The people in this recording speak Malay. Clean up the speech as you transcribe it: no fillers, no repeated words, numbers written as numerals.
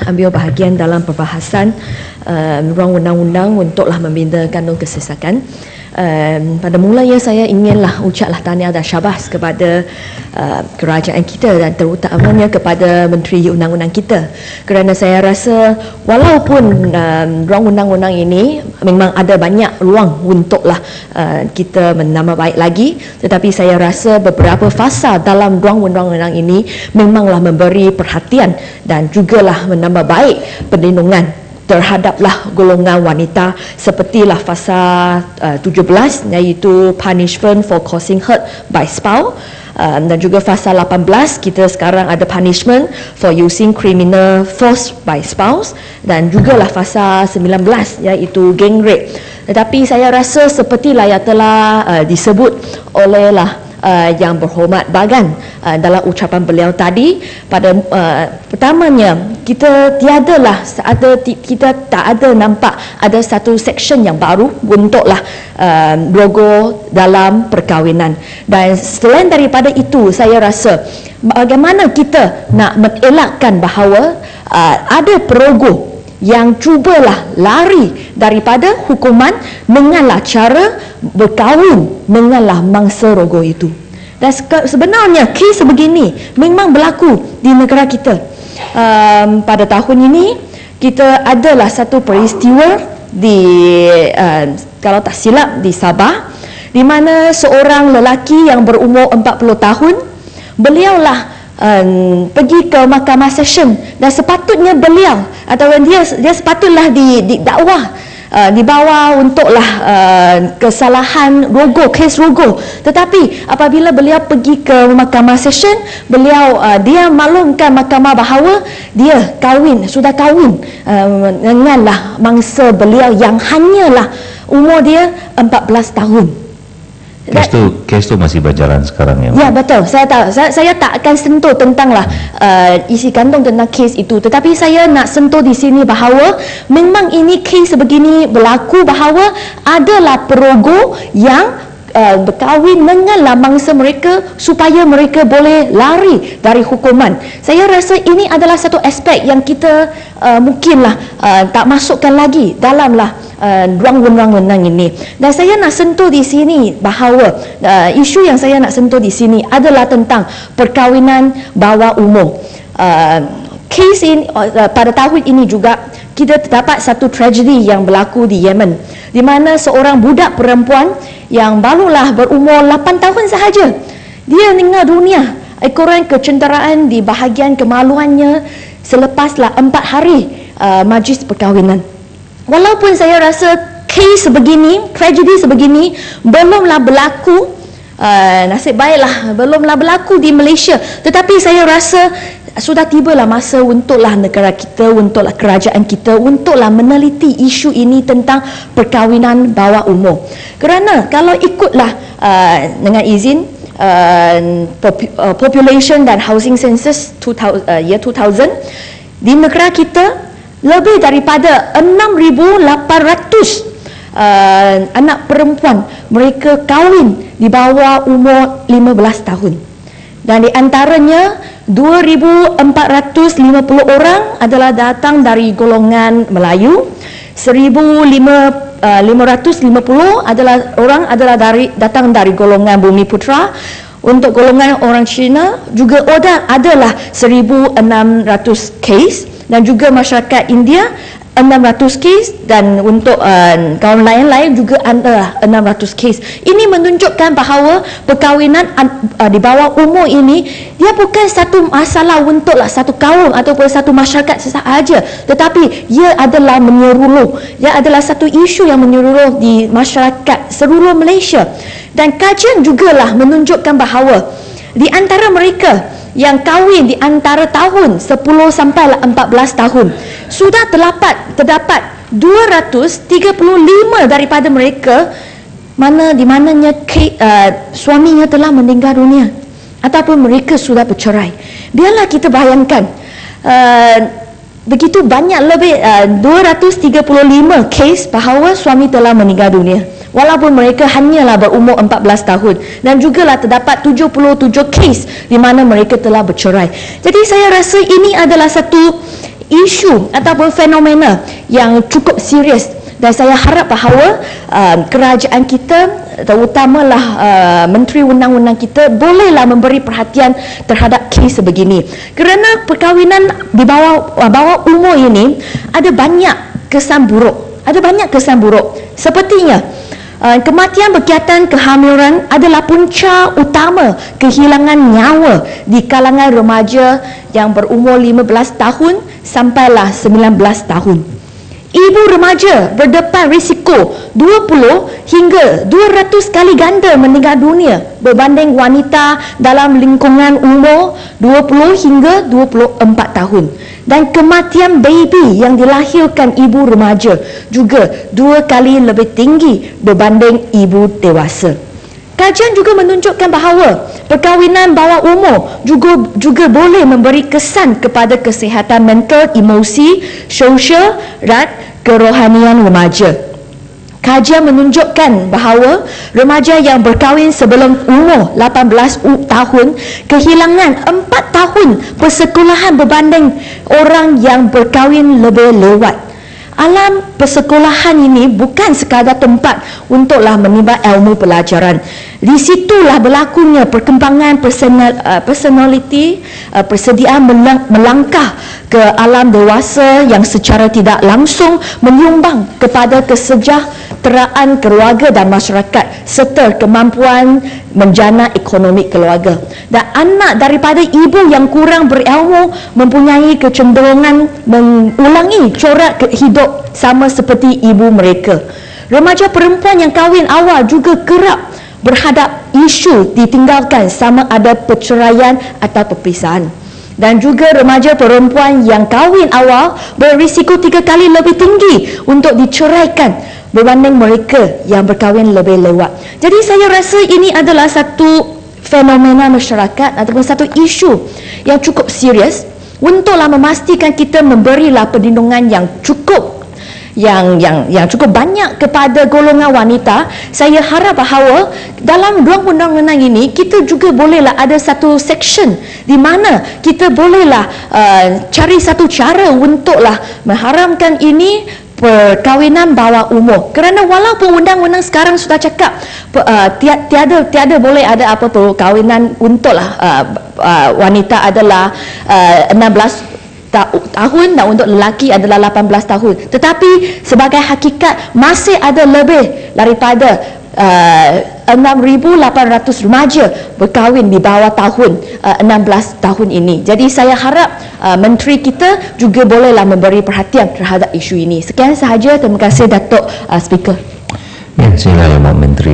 ambil bahagian dalam perbahasan ruang undang-undang untuklah membina kandung kesesakan. Pada mulanya saya inginlah ucaplah tahniah dan syabas kepada kerajaan kita dan terutamanya kepada Menteri Undang-Undang kita, kerana saya rasa walaupun ruang undang-undang ini memang ada banyak ruang untuklah kita menambah baik lagi, tetapi saya rasa beberapa fasa dalam ruang undang-undang ini memanglah memberi perhatian dan jugalah menambah baik perlindungan terhadaplah golongan wanita, sepertilah fasa 17 iaitu punishment for causing hurt by spouse, dan juga fasa 18 kita sekarang ada punishment for using criminal force by spouse, dan jugalah fasa 19 iaitu gang rape. Tetapi saya rasa sepertilah yang telah disebut olehlah yang berhormat Bagan dalam ucapan beliau tadi, pada pertamanya kita kita tak ada nampak ada satu section yang baru untuklah logo dalam perkahwinan. Dan selain daripada itu, saya rasa bagaimana kita nak mengelakkan bahawa ada perogoh yang cubalah lari daripada hukuman denganlah cara berkahwin denganlah mangsa rogo itu. Dan sebenarnya kes sebegini memang berlaku di negara kita. Pada tahun ini kita adalah satu peristiwa di kalau tak silap di Sabah, di mana seorang lelaki yang berumur 40 tahun, beliaulah pergi ke mahkamah session dan sepatutnya beliau atau dia sepatutlah didakwa dibawa untuklah kesalahan rogo, kes rogo. Tetapi apabila beliau pergi ke mahkamah session, beliau dia maklumkan mahkamah bahawa dia sudah kahwin denganlah mangsa beliau yang hanyalah umur dia 14 tahun. Kes tu masih berjalan sekarang ya? Ya, betul. Saya tahu. Saya tak akan sentuh tentanglah isi kandung tentang kes itu. Tetapi saya nak sentuh di sini bahawa memang ini kes sebegini berlaku, bahawa adalah perogoh yang berkahwin denganlah mangsa mereka supaya mereka boleh lari dari hukuman. Saya rasa ini adalah satu aspek yang kita mungkinlah tak masukkan lagi dalamlah ruang undang-undang ini. Dan saya nak sentuh di sini bahawa isu yang saya nak sentuh di sini adalah tentang perkahwinan bawah umur. Kes ini pada tahun ini juga kita terdapat satu tragedi yang berlaku di Yemen, di mana seorang budak perempuan yang barulah berumur 8 tahun sahaja, dia meninggal dunia ekoran kecenderaan di bahagian kemaluannya selepaslah 4 hari majlis perkahwinan. Walaupun saya rasa kes sebegini, tragedi sebegini belumlah berlaku, nasib baiklah belumlah berlaku di Malaysia, tetapi saya rasa sudah tibalah masa untuklah negara kita, untuklah kerajaan kita, untuklah meneliti isu ini tentang perkahwinan bawah umur. Kerana kalau ikutlah dengan izin population dan housing census year 2000, di negara kita lebih daripada 6,800 anak perempuan mereka kahwin di bawah umur 15 tahun. Dan di antaranya 2,450 orang adalah datang dari golongan Melayu, 1,550 adalah datang dari golongan Bumi Putra. Untuk golongan orang Cina juga adalah 1,600 kes, dan juga masyarakat India 600 kes, dan untuk kaum lain-lain juga ada 600 kes. Ini menunjukkan bahawa perkahwinan di bawah umur ini dia bukan satu masalah untuklah satu kaum ataupun satu masyarakat sahaja, tetapi ia adalah menyeluruh. Ia adalah satu isu yang menyeluruh di masyarakat seluruh Malaysia. Dan kajian jugalah menunjukkan bahawa di antara mereka yang kahwin di antara tahun 10 sampai 14 tahun, sudah terdapat 235 daripada mereka di mananya suaminya telah meninggal dunia ataupun mereka sudah bercerai. Biarlah kita bayangkan begitu banyak, lebih 235 kes bahawa suami telah meninggal dunia walaupun mereka hanyalah berumur 14 tahun, dan jugalah terdapat 77 kes di mana mereka telah bercerai. Jadi saya rasa ini adalah satu isu ataupun fenomena yang cukup serius, dan saya harap bahawa kerajaan kita, terutamalah Menteri Undang-Undang kita, bolehlah memberi perhatian terhadap kes sebegini. Kerana perkahwinan di bawah umur ini ada banyak kesan buruk. Sepertinya kematian berkaitan kehamilan adalah punca utama kehilangan nyawa di kalangan remaja yang berumur 15 tahun sampailah 19 tahun. Ibu remaja berdepan risiko 20 hingga 200 kali ganda meninggal dunia berbanding wanita dalam lingkungan umur 20 hingga 24 tahun. Dan kematian baby yang dilahirkan ibu remaja juga 2 kali lebih tinggi berbanding ibu dewasa. Kajian juga menunjukkan bahawa perkahwinan bawah umur juga boleh memberi kesan kepada kesihatan mental, emosi, sosial dan kerohanian remaja. Kajian menunjukkan bahawa remaja yang berkahwin sebelum umur 18 tahun kehilangan 4 tahun persekolahan berbanding orang yang berkahwin lebih lewat. Alam persekolahan ini bukan sekadar tempat untuklah menimba ilmu pelajaran. Di situlah berlakunya perkembangan personality, persediaan melangkah ke alam dewasa yang secara tidak langsung menyumbang kepada kesejahteraan keluarga dan masyarakat serta kemampuan menjana ekonomi keluarga. Dan anak daripada ibu yang kurang berilmu mempunyai kecenderungan mengulangi corak hidup sama seperti ibu mereka. Remaja perempuan yang kahwin awal juga kerap berhadap isu ditinggalkan sama ada perceraian atau perpisahan. Dan juga remaja perempuan yang kahwin awal berisiko 3 kali lebih tinggi untuk diceraikan berbanding mereka yang berkahwin lebih lewat. Jadi saya rasa ini adalah satu fenomena masyarakat ataupun satu isu yang cukup serius untuklah memastikan kita memberilah perlindungan yang cukup yang cukup banyak kepada golongan wanita. Saya harap bahawa dalam ruang undang-undang ini kita juga bolehlah ada satu section di mana kita bolehlah cari satu cara untuklah mengharamkan ini perkahwinan bawah umur. Kerana walaupun undang-undang sekarang sudah cakap tiada boleh ada apa perkahwinan untuklah wanita adalah 16 tahun dan untuk lelaki adalah 18 tahun. Tetapi sebagai hakikat masih ada lebih daripada 6,800 remaja berkahwin di bawah tahun 16 tahun ini. Jadi saya harap menteri kita juga bolehlah memberi perhatian terhadap isu ini. Sekian sahaja. Terima kasih Datuk Speaker. Ya, silakan Pak Menteri.